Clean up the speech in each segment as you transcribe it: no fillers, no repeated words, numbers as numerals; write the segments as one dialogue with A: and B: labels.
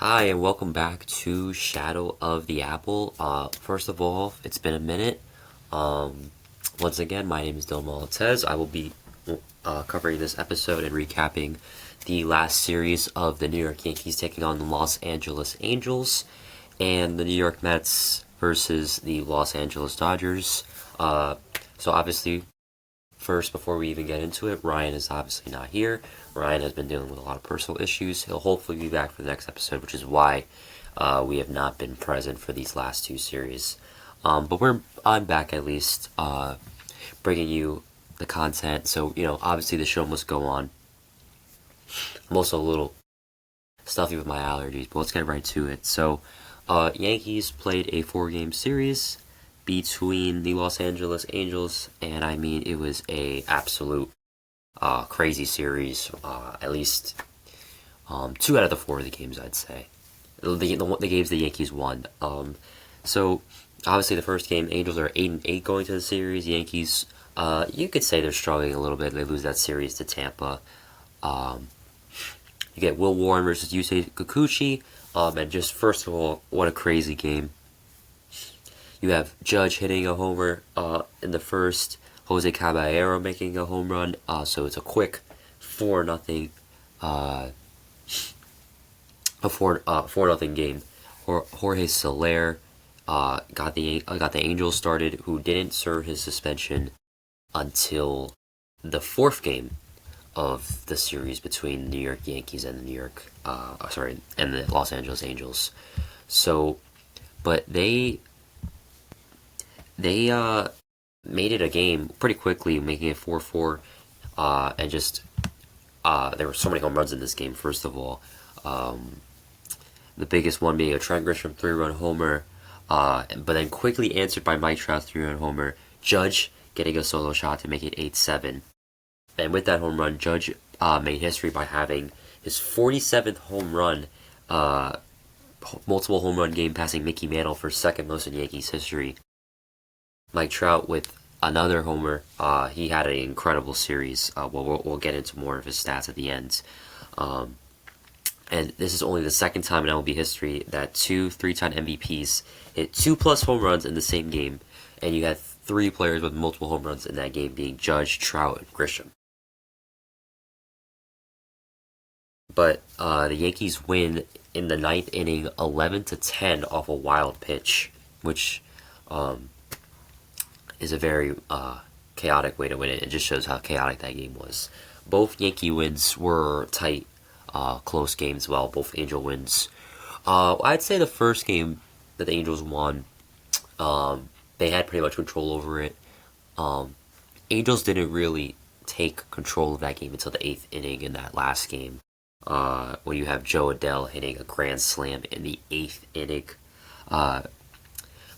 A: Hi, and welcome back to Shadow of the Apple. First of all, it's been a minute. Um, Once again, my name is Dylan Maltez. I will be covering this episode and recapping the last series of the New York Yankees taking on the Los Angeles Angels and the New York Mets versus the Los Angeles Dodgers. So obviously, first, before we even get into it, Ryan is obviously not here. Ryan has been dealing with a lot of personal issues. He'll hopefully be back for the next episode, which is why we have not been present for these last two series. But I'm back at least, bringing you the content. So obviously the show must go on. I'm also a little stuffy with my allergies, but let's get right to it. So, Yankees played a four-game series between the Los Angeles Angels, and I mean it was a absolute crazy series. At least two out of the four of the games, I'd say. The games the Yankees won. So obviously the first game, Angels are 8-8 going to the series. Yankees, you could say they're struggling a little bit. They lose that series to Tampa. You get Will Warren versus Yusei Kikuchi. And just first of all, what a crazy game. You have Judge hitting a homer in the first, Jose Caballero making a home run. So it's a quick 4-0 a 4-0 game. Jorge Soler got the Angels started, who didn't serve his suspension until the fourth game of the series between the New York Yankees and the Los Angeles Angels. So, but they made it a game pretty quickly, making it 4-4, and just there were so many home runs in this game. First of all, the biggest one being a Trent Grisham 3-run homer, but then quickly answered by Mike Trout 3-run homer. Judge getting a solo shot to make it 8-7. And with that home run, Judge made history by having his 47th home run, multiple home run game, passing Mickey Mantle for second most in Yankees history. Mike Trout with another homer. He had an incredible series. We'll get into more of his stats at the end. And this is only the second time in MLB history that two three-time MVPs hit 2+ home runs in the same game. And you had three players with multiple home runs in that game, being Judge, Trout, and Grisham. But the Yankees win in the ninth inning, 11-10 off a wild pitch, which is a very chaotic way to win it. It just shows how chaotic that game was. Both Yankee wins were tight, close games. Well, both Angel wins. I'd say the first game that the Angels won, they had pretty much control over it. Angels didn't really take control of that game until the eighth inning in that last game, when you have Joe Adell hitting a grand slam in the eighth inning.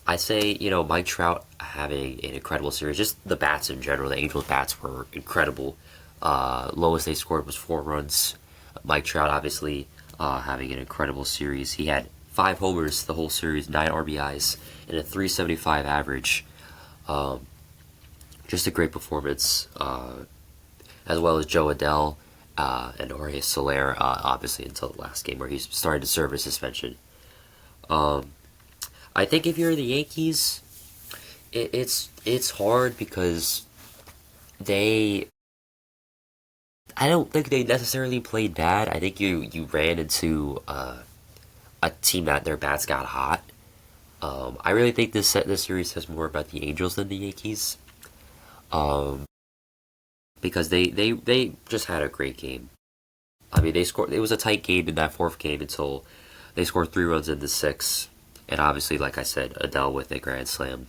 A: I say, Mike Trout having an incredible series. Just the bats in general. The Angels' bats were incredible. Lowest they scored was 4 runs. Mike Trout, obviously, having an incredible series. He had 5 homers the whole series, 9 RBIs, and a 375 average. Just a great performance, as well as Joe Adell and Jorge Soler, obviously, until the last game where he started to serve his suspension. I think if you're the Yankees, it's hard because I don't think they necessarily played bad. I think you ran into a team that their bats got hot. I really think this series says more about the Angels than the Yankees, because they just had a great game. I mean, they scored. It was a tight game in that fourth game until they scored 3 runs in the 6th. And obviously, like I said, Adele with a grand slam.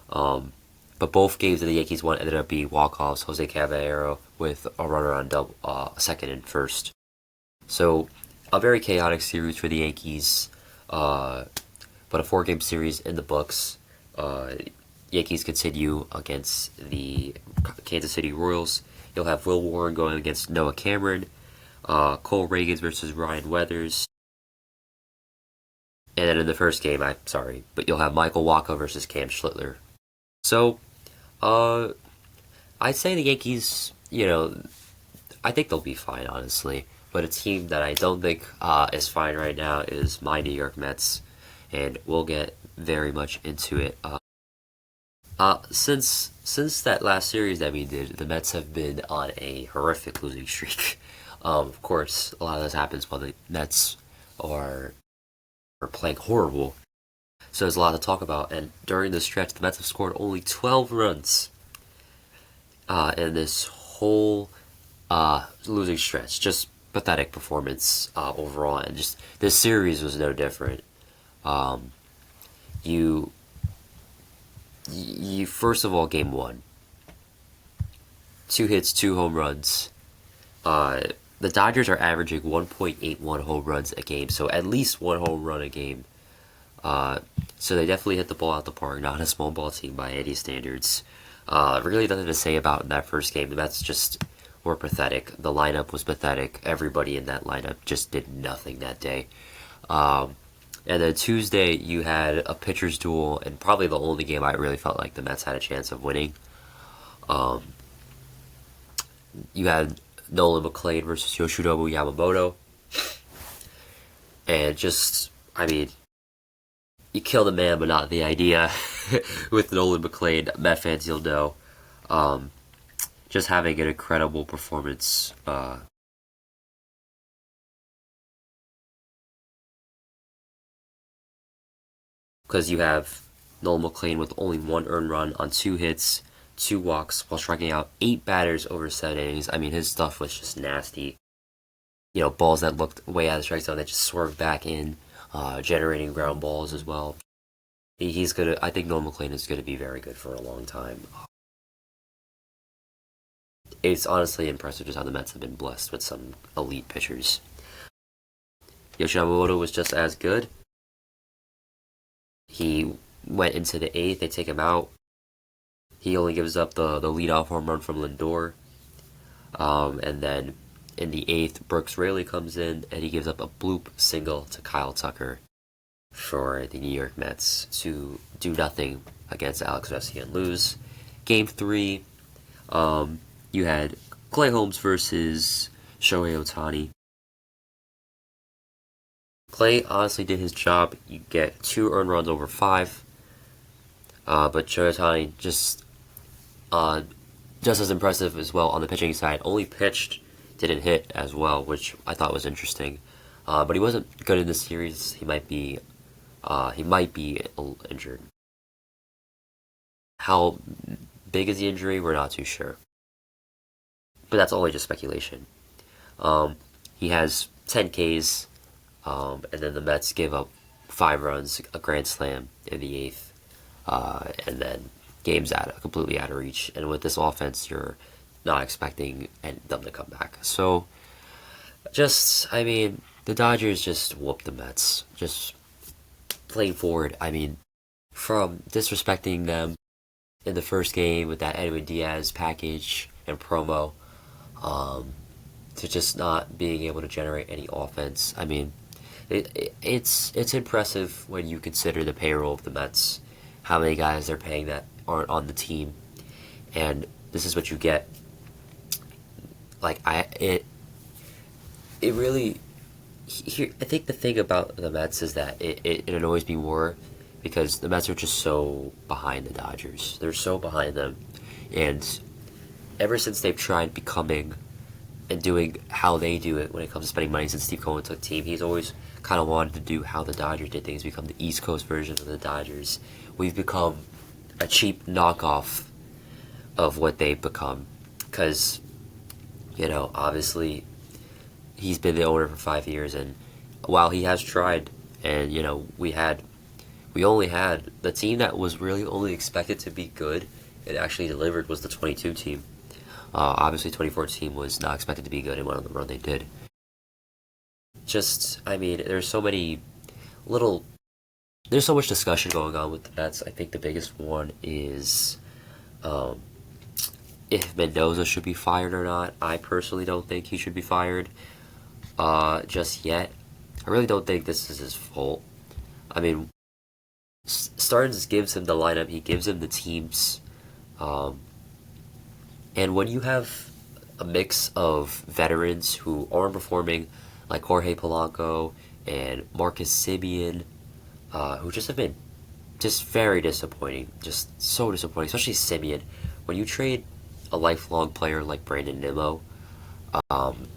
A: But both games that the Yankees won ended up being walk-offs. Jose Caballero with a runner on second and first. So, a very chaotic series for the Yankees. But a 4-game series in the books. Yankees continue against the Kansas City Royals. You'll have Will Warren going against Noah Cameron. Cole Reagans versus Ryan Weathers. And then in the first game, but you'll have Michael Wacha versus Cam Schlittler. So, I'd say the Yankees, I think they'll be fine, honestly. But a team that I don't think is fine right now is my New York Mets, and we'll get very much into it. Since that last series that we did, the Mets have been on a horrific losing streak. Of course, a lot of this happens while the Mets are playing horrible. So there's a lot to talk about. And during this stretch, the Mets have scored only 12 runs in this whole losing stretch. Just pathetic performance overall, and just this series was no different. You you first of all, game one, 2 hits, 2 home runs. The Dodgers are averaging 1.81 home runs a game, so at least 1 home run a game. So they definitely hit the ball out the park. Not a small ball team by any standards. Really nothing to say about in that first game. The Mets just were pathetic. The lineup was pathetic. Everybody in that lineup just did nothing that day. And then Tuesday, you had a pitcher's duel, and probably the only game I really felt like the Mets had a chance of winning. You had Nolan McLean versus Yoshinobu Yamamoto. And just, I mean, you kill the man, but not the idea. With Nolan McLean, Met fans, you'll know. Just having an incredible performance. Because you have Nolan McLean with only 1 earned run on 2 hits, 2 walks, while striking out 8 batters over 7 innings. I mean, his stuff was just nasty. Balls that looked way out of the strike zone that just swerved back in, generating ground balls as well. He's gonna. I think Nolan McLean is gonna be very good for a long time. It's honestly impressive just how the Mets have been blessed with some elite pitchers. Yoshinobu was just as good. He went into the 8th. They take him out. He only gives up the leadoff home run from Lindor. And then in the 8th, Brooks Raley comes in and he gives up a bloop single to Kyle Tucker for the New York Mets to do nothing against Alex Vesia and lose. Game 3, you had Clay Holmes versus Shohei Ohtani. Clay honestly did his job. You get 2 earned runs over 5. But Shohei Ohtani just as impressive as well on the pitching side. Only pitched, didn't hit as well, which I thought was interesting. But he wasn't good in this series. He might be injured. How big is the injury? We're not too sure. But that's only just speculation. He has 10 Ks, and then the Mets give up 5 runs, a grand slam in the 8th, and then game's completely out of reach. And with this offense, you're not expecting them to come back. So, the Dodgers just whooped the Mets. Just playing forward. From disrespecting them in the first game with that Edwin Diaz package and promo, to just not being able to generate any offense. It's impressive when you consider the payroll of the Mets, how many guys they're paying that aren't on the team, and this is what you get. It really. I think the thing about the Mets is that it annoys me more because the Mets are just so behind the Dodgers. They're so behind them, and ever since they've tried becoming and doing how they do it when it comes to spending money since Steve Cohen took the team, he's always kind of wanted to do how the Dodgers did things, become the East Coast version of the Dodgers. We've become a cheap knockoff of what they've become because, obviously he's been the owner for 5 years, and while he has tried, and, we only had the team that was really only expected to be good and actually delivered was the 22 team. Obviously, 2014 was not expected to be good and went on the run they did. There's so much discussion going on with the Mets. I think the biggest one is if Mendoza should be fired or not. I personally don't think he should be fired just yet. I really don't think this is his fault. Stearns gives him the lineup. He gives him the teams. And when you have a mix of veterans who aren't performing, like Jorge Polanco and Marcus Simeon, who just have been just very disappointing, just so disappointing, especially Simeon. When you trade a lifelong player like Brandon Nimmo, um,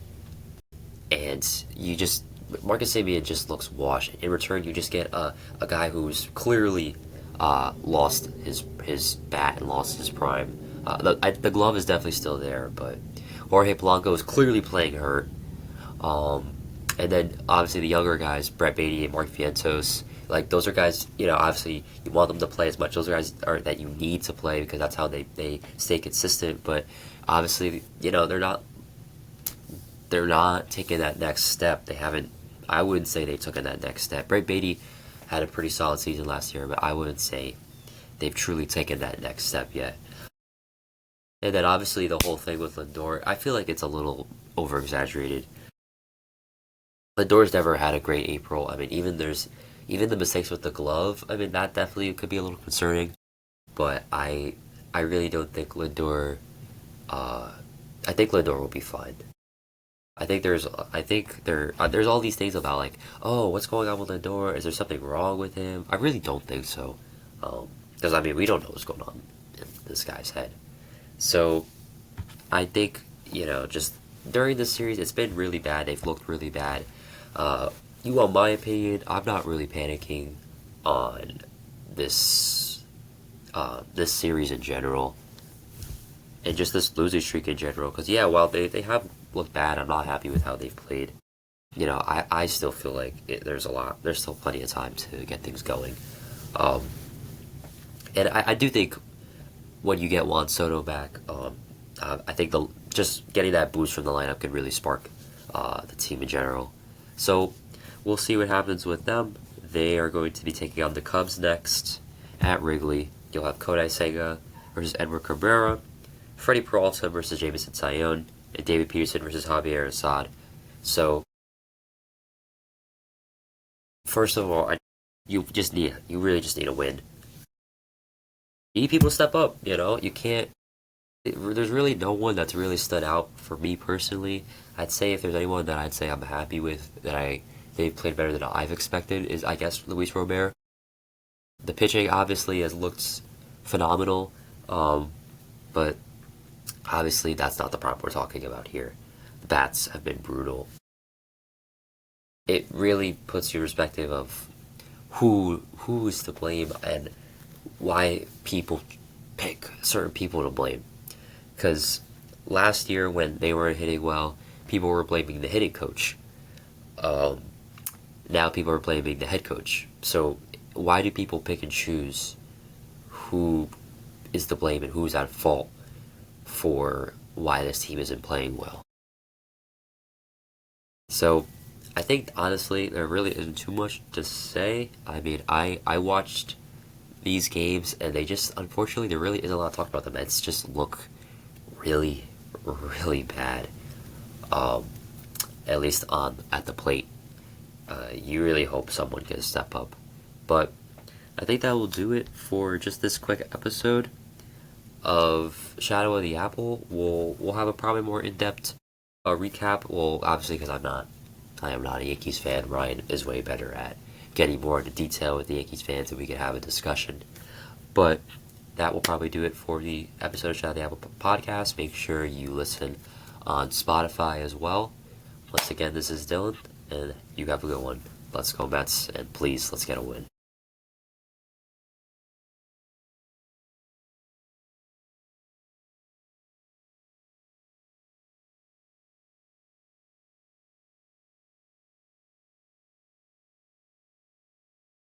A: and you just Marcus Simeon just looks washed. In return, you just get a guy who's clearly lost his bat and lost his prime. The glove is definitely still there, but Jorge Polanco is clearly playing hurt. Um, and then obviously the younger guys, Brett Beatty and Mark Vientos, like those are guys, obviously you want them to play as much. Those are guys are that you need to play because that's how they stay consistent. But obviously, they're not taking that next step. They haven't. I wouldn't say they've taken that next step. Brett Beatty had a pretty solid season last year, but I wouldn't say they've truly taken that next step yet. And then obviously the whole thing with Lindor, I feel like it's a little over exaggerated. Lindor's never had a great April. I mean, even the mistakes with the glove. I mean, that definitely could be a little concerning. But I really don't think Lindor. Uh, I think Lindor will be fine. There's all these things about like, oh, what's going on with Lindor? Is there something wrong with him? I really don't think so, because I mean we don't know what's going on in this guy's head. So I think just during this series it's been really bad. They've looked really bad. You want my opinion? I'm not really panicking on this this series in general and just this losing streak in general. Because yeah, while they have looked bad, I'm not happy with how they've played. I still feel like there's still plenty of time to get things going. Um, and I do think when you get Juan Soto back, I think just getting that boost from the lineup could really spark the team in general. So we'll see what happens with them. They are going to be taking on the Cubs next at Wrigley. You'll have Kodai Senga versus Edward Cabrera, Freddie Peralta versus Jameson Taillon, and David Peterson versus Javier Assad. So, first of all, you really just need a win. You need people to step up. You can't. There's really no one that's really stood out for me personally. I'd say if there's anyone that I'd say I'm happy with they've played better than I've expected is I guess Luis Robert. The pitching obviously has looked phenomenal, but obviously that's not the problem we're talking about here. The bats have been brutal. It really puts you in perspective of who's to blame and why people pick certain people to blame. Because last year when they weren't hitting well, people were blaming the hitting coach. Um, Now people are blaming the head coach. So why do people pick and choose who is to blame and who's at fault for why this team isn't playing well? So I think honestly there really isn't too much to say. I mean I watched these games and they just unfortunately there really isn't a lot to talk about. The Mets just look really, really bad. Um, at least on at the plate. You really hope someone can step up. But I think that will do it for just this quick episode of Shadow of the Apple. We'll have a probably more in depth recap. Well, obviously because I am not a Yankees fan. Ryan is way better at getting more into detail with the Yankees fans, and we can have a discussion. But that will probably do it for the episode of Shadow of the Apple podcast. Make sure you listen on Spotify as well. Once again, this is Dylan, and you have a good one. Let's go Mets, and please, let's get a win.